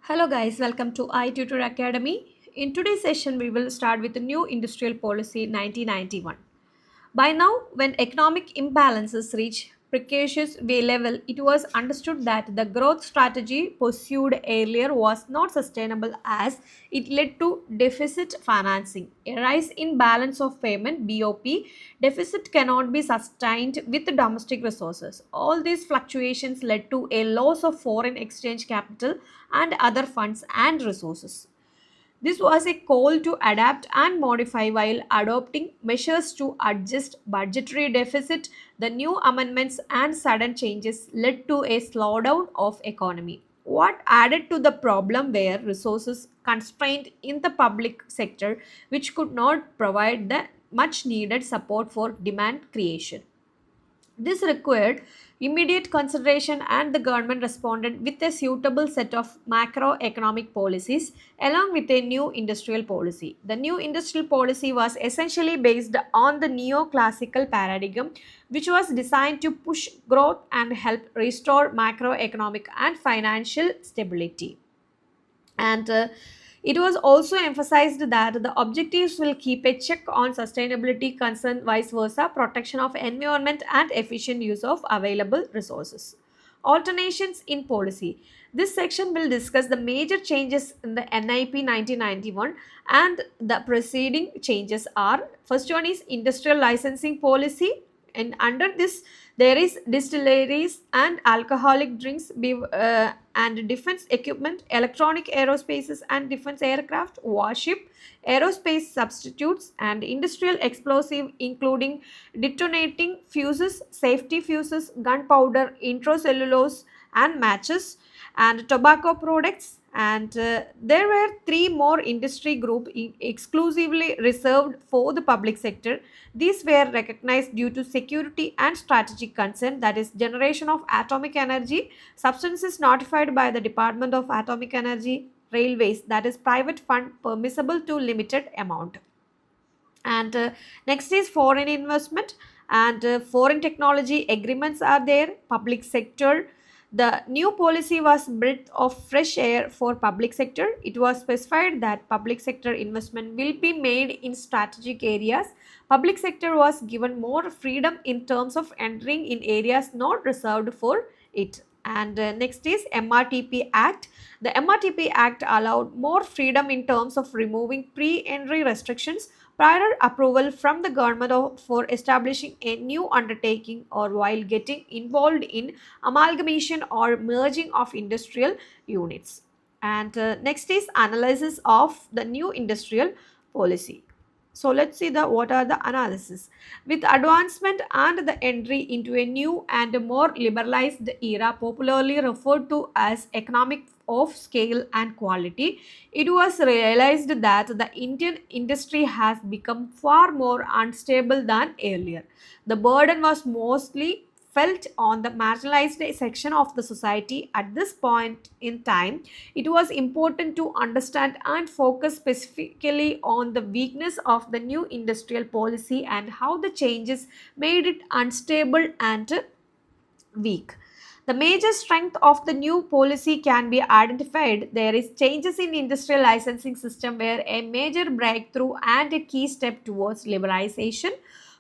Hello guys, welcome to i-tutor Academy. In today's session, we will start with the new industrial policy 1991. By now, when economic imbalances reach precarious level, it was understood that the growth strategy pursued earlier was not sustainable as it led to deficit financing. A rise in balance of payment (BOP) deficit cannot be sustained with domestic resources. All these fluctuations led to a loss of foreign exchange capital and other funds and resources. This was a call to adapt and modify while adopting measures to adjust budgetary deficit. The new amendments and sudden changes led to a slowdown of economy. What added to the problem were resources constrained in the public sector which could not provide the much needed support for demand creation. This required immediate consideration, and the government responded with a suitable set of macroeconomic policies along with a new industrial policy. The new industrial policy was essentially based on the neoclassical paradigm, which was designed to push growth and help restore macroeconomic and financial stability. And it was also emphasized that the objectives will keep a check on sustainability concern, vice versa, protection of environment and efficient use of available resources. Alternations in policy. This section will discuss the major changes in the NIP 1991, and the preceding changes are: first one is industrial licensing policy, and under this there is distilleries and alcoholic drinks and defense equipment, electronic aerospaces and defense aircraft, warship, aerospace substitutes, and industrial explosive including detonating fuses, safety fuses, gunpowder, intracellulose and matches, and tobacco products. And there were three more industry group exclusively reserved for the public sector. These were recognized due to security and strategic concern, that is generation of atomic energy, substances notified by the Department of Atomic Energy, railways, that is private fund permissible to limited amount. And next is foreign investment, and foreign technology agreements are there. Public sector, the new policy was breath of fresh air for public sector. It was specified that public sector investment will be made in strategic areas. Public sector was given more freedom in terms of entering in areas not reserved for it. And next is MRTP Act. The MRTP Act allowed more freedom in terms of removing pre-entry restrictions, prior approval from the government for establishing a new undertaking, or while getting involved in amalgamation or merging of industrial units. And next is analysis of the new industrial policy. So let's see the what are the analysis. With advancement and the entry into a new and more liberalized era, popularly referred to as economic of scale and quality, it was realized that the Indian industry has become far more unstable than earlier. The burden was mostly felt on the marginalized section of the society. At this point in time, it was important to understand and focus specifically on the weakness of the new industrial policy and how the changes made it unstable and weak. The major strength of the new policy can be identified. There is changes in industrial licensing system where a major breakthrough and a key step towards liberalization.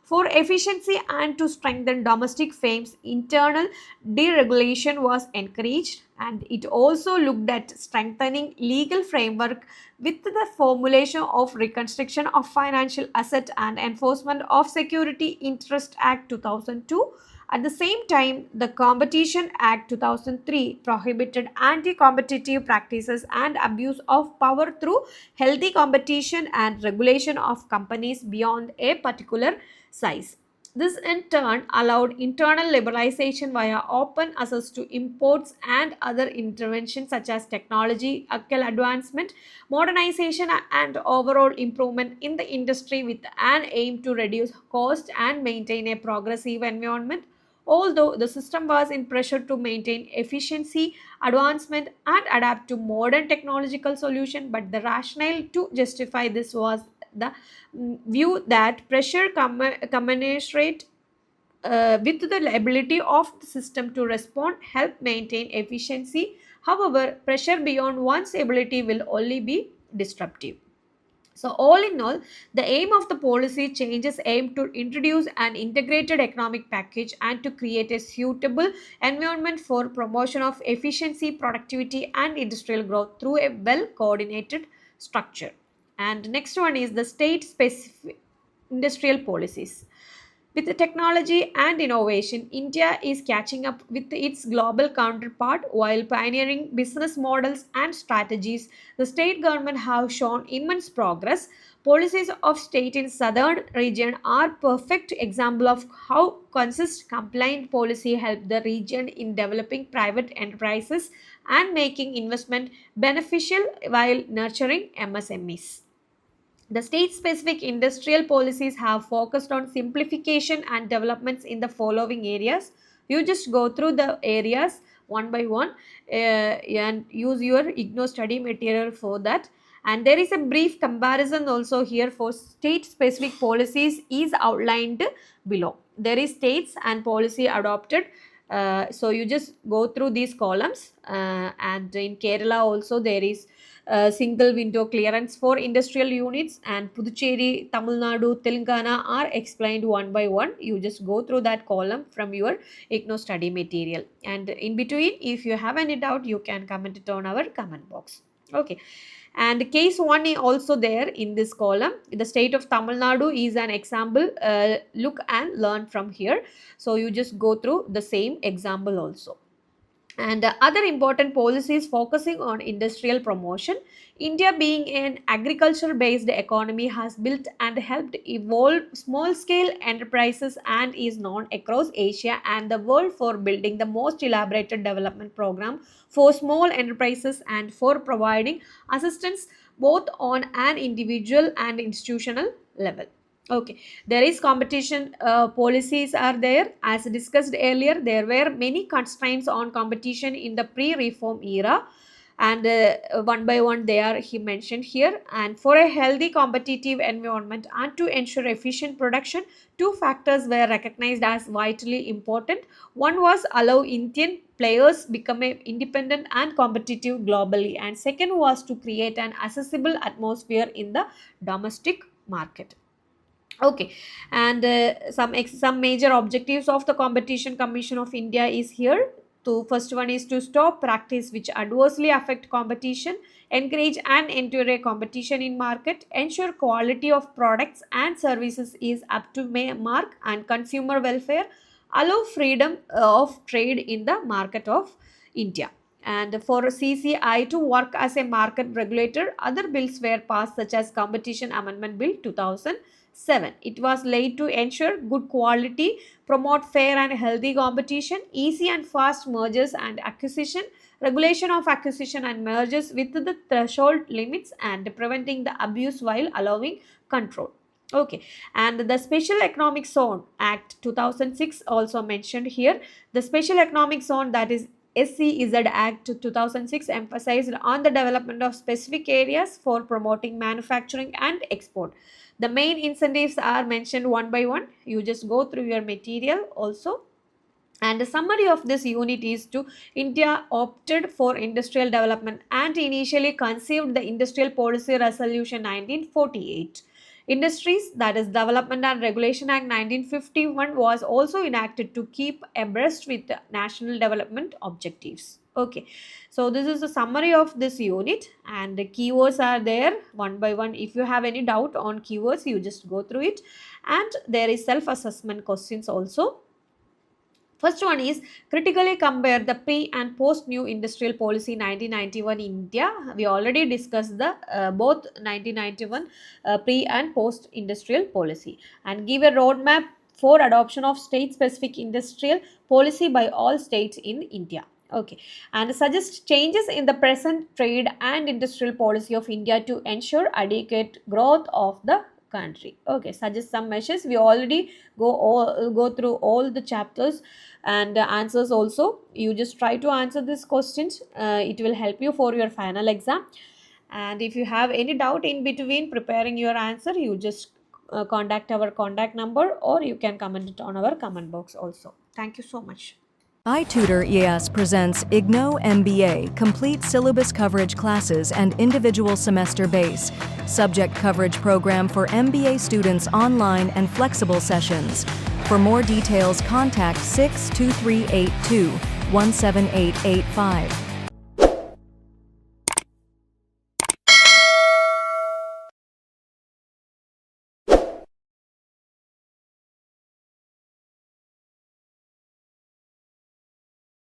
For efficiency and to strengthen domestic firms, internal deregulation was encouraged, and it also looked at strengthening legal framework with the formulation of Reconstruction of Financial Asset and Enforcement of Security Interest Act 2002. At the same time, the Competition Act 2003 prohibited anti-competitive practices and abuse of power through healthy competition and regulation of companies beyond a particular size. This in turn allowed internal liberalization via open access to imports and other interventions such as technological advancement, modernization, and overall improvement in the industry with an aim to reduce cost and maintain a progressive environment. Although the system was in pressure to maintain efficiency, advancement, and adapt to modern technological solution, but the rationale to justify this was the view that pressure commensurate with the ability of the system to respond help maintain efficiency However, pressure beyond one's ability will only be disruptive. So, all in all, the aim of the policy changes aim to introduce an integrated economic package and to create a suitable environment for promotion of efficiency, productivity, and industrial growth through a well coordinated structure. And next one is the state specific industrial policies. With the technology and innovation, India is catching up with its global counterpart while pioneering business models and strategies. The state government have shown immense progress. Policies of state in southern region are perfect example of how consist compliant policy help the region in developing private enterprises and making investment beneficial while nurturing MSMEs. The state specific industrial policies have focused on simplification and developments in the following areas. You just go through the areas one by one and use your Ignou study material for that. And there is a brief comparison also here for state specific policies is outlined below. There is states and policy adopted. So you just go through these columns and in Kerala also there is single window clearance for industrial units, and Puducherry, Tamil Nadu, Telangana are explained one by one. You just go through that column from your Ignou study material. And in between, if you have any doubt, you can comment it on our comment box. Okay. And case 1 is also there in this column. The state of Tamil Nadu is an example. Look and learn from here. So you just go through the same example also. And other important policies focusing on industrial promotion. India, being an agriculture based economy, has built and helped evolve small scale enterprises and is known across Asia and the world for building the most elaborated development program for small enterprises and for providing assistance both on an individual and institutional level. Okay, there is competition policies are there. As discussed earlier, there were many constraints on competition in the pre-reform era, and one by one they are he mentioned here. And for a healthy competitive environment and to ensure efficient production, two factors were recognized as vitally important. One was allow Indian players become independent and competitive globally, and second was to create an accessible atmosphere in the domestic market. Okay, and some major objectives of the Competition Commission of India is here. To first one is to stop practice which adversely affect competition, encourage and ensure a competition in market, ensure quality of products and services is up to mark and consumer welfare, allow freedom of trade in the market of India. And for CCI to work as a market regulator, other bills were passed such as Competition Amendment Bill 2007. It was laid to ensure good quality, promote fair and healthy competition, easy and fast mergers and acquisition, regulation of acquisition and mergers with the threshold limits, and preventing the abuse while allowing control. Okay, and the Special Economic Zone Act 2006 also mentioned here. The Special Economic Zone, that is SEZ Act 2006, emphasized on the development of specific areas for promoting manufacturing and export. The main incentives are mentioned one by one. You just go through your material also. And the summary of this unit is to India opted for industrial development and initially conceived the Industrial Policy Resolution 1948. Industries, that is Development and Regulation Act 1951, was also enacted to keep abreast with the national development objectives. Okay, so this is the summary of this unit, and the keywords are there one by one. If you have any doubt on keywords, you just go through it, and there is self-assessment questions also. First one is critically compare the pre and post new industrial policy 1991 in India. We already discussed the both 1991 pre and post industrial policy, and give a roadmap for adoption of state specific industrial policy by all states in India. Okay, and suggest changes in the present trade and industrial policy of India to ensure adequate growth of the country. Okay, suggest some measures. We already go through all the chapters and answers also. You just try to answer these questions. It will help you for your final exam. And if you have any doubt in between preparing your answer, you just contact our contact number, or you can comment it on our comment box also. Thank you so much. i-tutor ES presents Ignou MBA, complete syllabus coverage classes and individual semester base, subject coverage program for MBA students online and flexible sessions. For more details, contact 62382 17885.